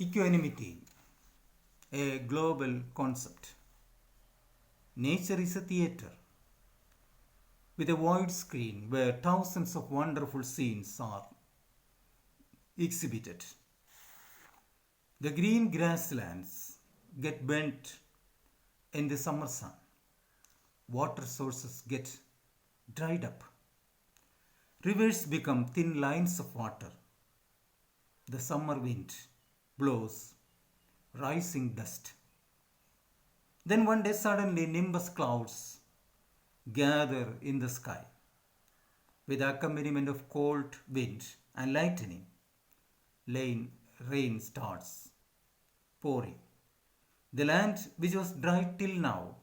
Equanimity, a global concept. Nature is a theatre with a wide screen where thousands of wonderful scenes are exhibited. The green grasslands get bent in the summer sun. Water sources get dried up. Rivers become thin lines of water. The summer wind blows rising dust. Then one day suddenly nimbus clouds gather in the sky with accompaniment of cold wind and lightning. Rain starts pouring. The land which was dry till now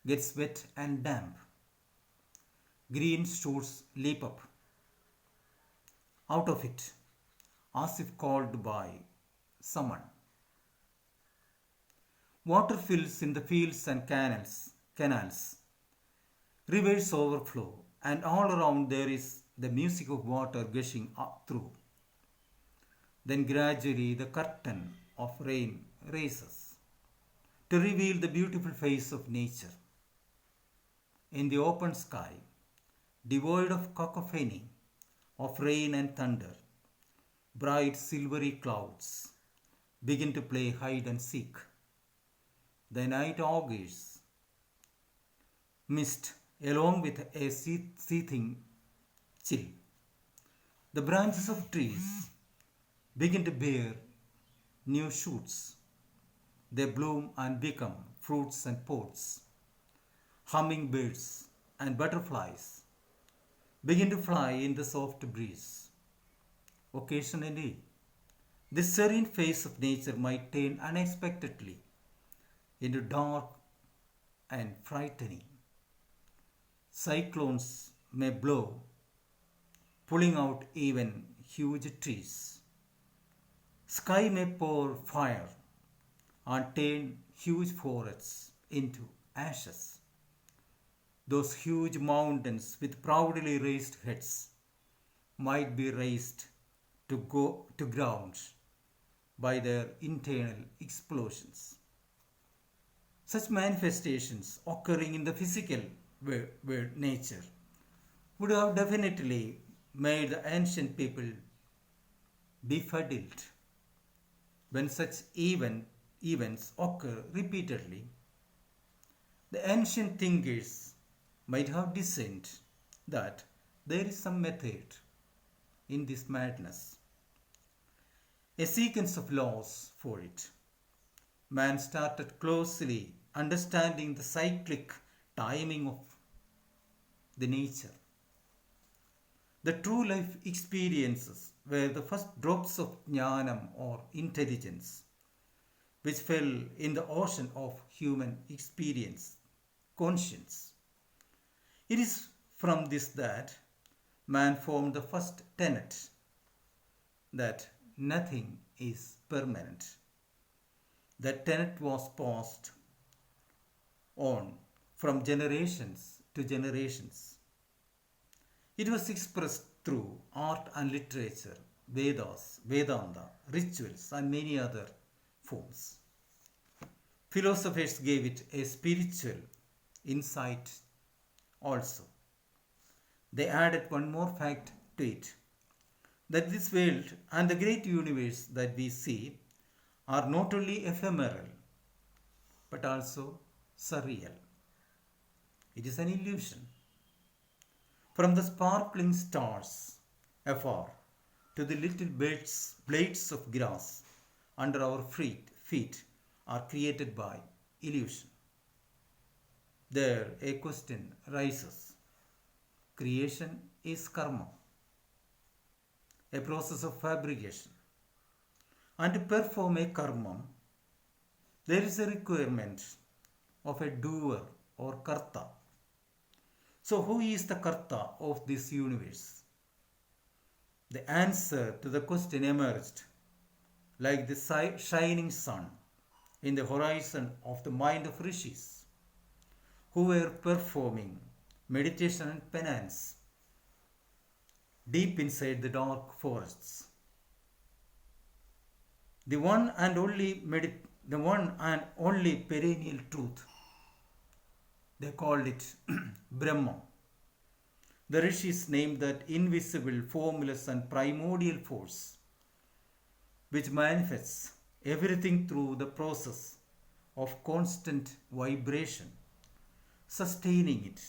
gets wet and damp. Green shoots leap up out of it as if called by someone. Water fills in the fields and canals. Rivers overflow, and all around there is the music of water gushing up through. Then gradually the curtain of rain raises to reveal the beautiful face of nature. In the open sky, devoid of cacophony of rain and thunder, bright silvery clouds begin to play hide and seek. The night augurs mist along with a seething chill. The branches of trees begin to bear new shoots. They bloom and become fruits and pods. Hummingbirds and butterflies begin to fly in the soft breeze. Occasionally, this serene face of nature might turn unexpectedly into dark and frightening. Cyclones may blow, pulling out even huge trees. Sky may pour fire and turn huge forests into ashes. Those huge mountains with proudly raised heads might be raised to go to ground by their internal explosions. Such manifestations occurring in the physical nature would have definitely made the ancient people befuddled. When such events occur repeatedly, the ancient thinkers might have discerned that there is some method in this madness, a sequence of laws for it. Man started closely understanding the cyclic timing of the nature. The true life experiences were the first drops of jnanam or intelligence which fell in the ocean of human experience, conscience. It is from this that man formed the first tenet that nothing is permanent. That tenet was passed on from generations to generations. It was expressed through art and literature, Vedas, Vedanta, rituals, and many other forms. Philosophers gave it a spiritual insight also. They added one more fact to it, that this world and the great universe that we see are not only ephemeral but also surreal. It is an illusion. From the sparkling stars afar to the little blades of grass under our feet are created by illusion. There a question rises. Creation is karma, a process of fabrication. And to perform a karma, there is a requirement of a doer or karta. So who is the karta of this universe? The answer to the question emerged like the shining sun in the horizon of the mind of rishis who were performing meditation and penance deep inside the dark forests. The the one and only perennial truth. They called it Brahma. The rishis named that invisible, formless, and primordial force which manifests everything through the process of constant vibration, sustaining it,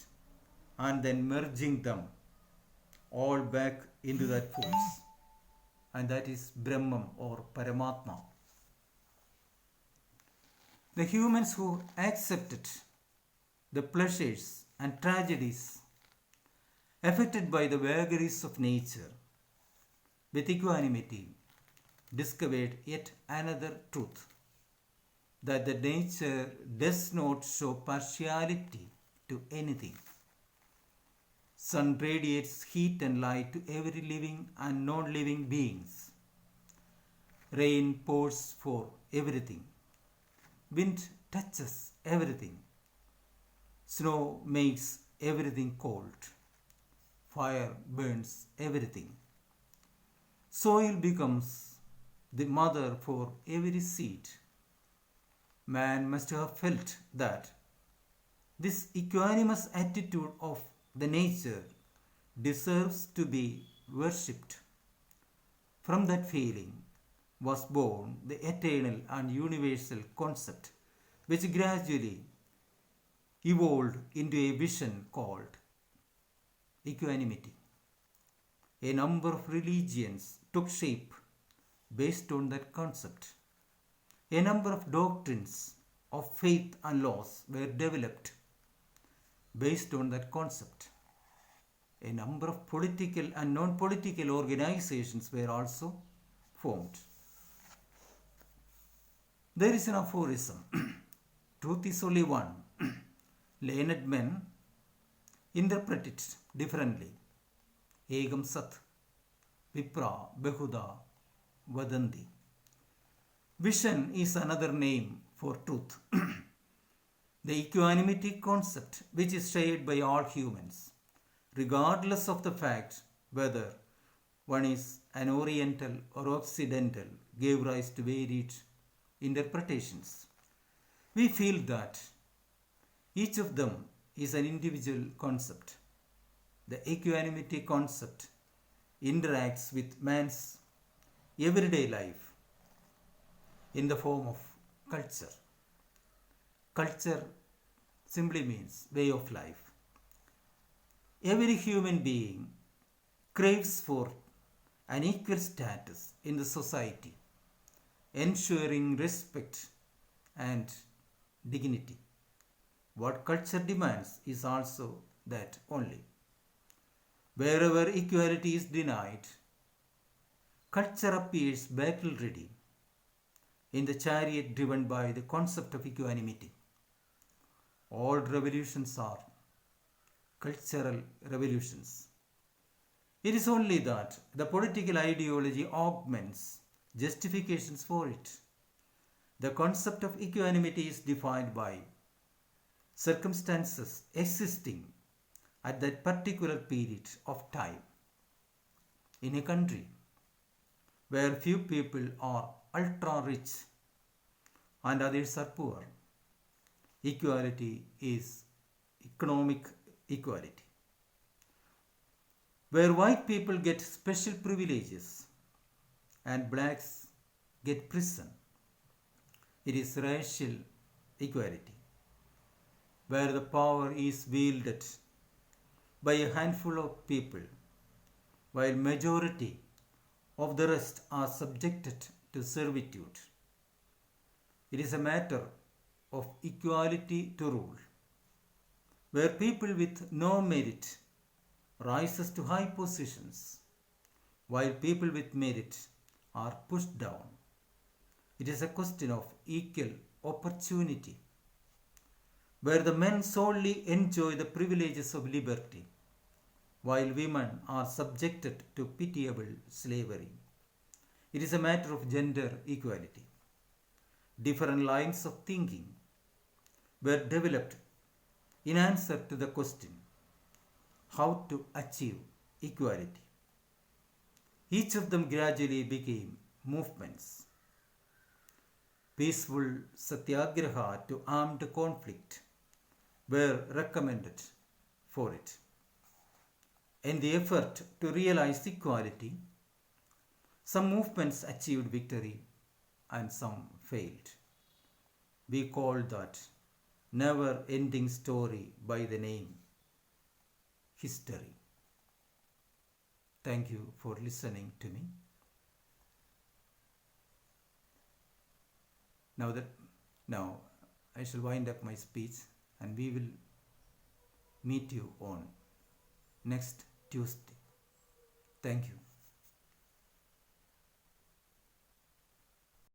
and then merging them all back into that force. And that is Brahman or Paramatma. The humans who accepted the pleasures and tragedies affected by the vagaries of nature with equanimity discovered yet another truth, that the nature does not show partiality to anything. Sun radiates heat and light to every living and non-living beings. Rain pours for everything. Wind touches everything. Snow makes everything cold. Fire burns everything. Soil becomes the mother for every seed. Man must have felt that this equanimous attitude of the nature deserves to be worshipped. From that feeling was born the eternal and universal concept which gradually evolved into a vision called equanimity. A number of religions took shape based on that concept. A number of doctrines of faith and laws were developed based on that concept. A number of political and non-political organizations were also formed. There is an aphorism, truth is only one. Learned men interpret it differently. Egam sat, vipra behuda vadanti. Vision is another name for truth. The equanimity concept, which is shared by all humans, regardless of the fact whether one is an Oriental or Occidental, gave rise to varied interpretations. We feel that each of them is an individual concept. The equanimity concept interacts with man's everyday life in the form of culture. Culture simply means way of life. Every human being craves for an equal status in the society, ensuring respect and dignity. What culture demands is also that only. Wherever equality is denied, culture appears battle ready in the chariot driven by the concept of equanimity. All revolutions are cultural revolutions. It is only that the political ideology augments justifications for it. The concept of equanimity is defined by circumstances existing at that particular period of time. In a country where few people are ultra rich and others are poor, equality is economic equality. Where white people get special privileges and blacks get prison, it is racial equality. Where the power is wielded by a handful of people, while majority of the rest are subjected to servitude, it is a matter of equality to rule. Where people with no merit rises to high positions, while people with merit are pushed down. It is a question of equal opportunity, where the men solely enjoy the privileges of liberty, while women are subjected to pitiable slavery. It is a matter of gender equality. Different lines of thinking were developed in answer to the question, how to achieve equality. Each of them gradually became movements. peaceful satyagraha to armed conflict were recommended for it. In the effort to realize equality, some movements achieved victory and some failed. We call that never ending story by the name history. Thank you for listening to me. Now I shall wind up my speech and we will meet you on next Tuesday. Thank you.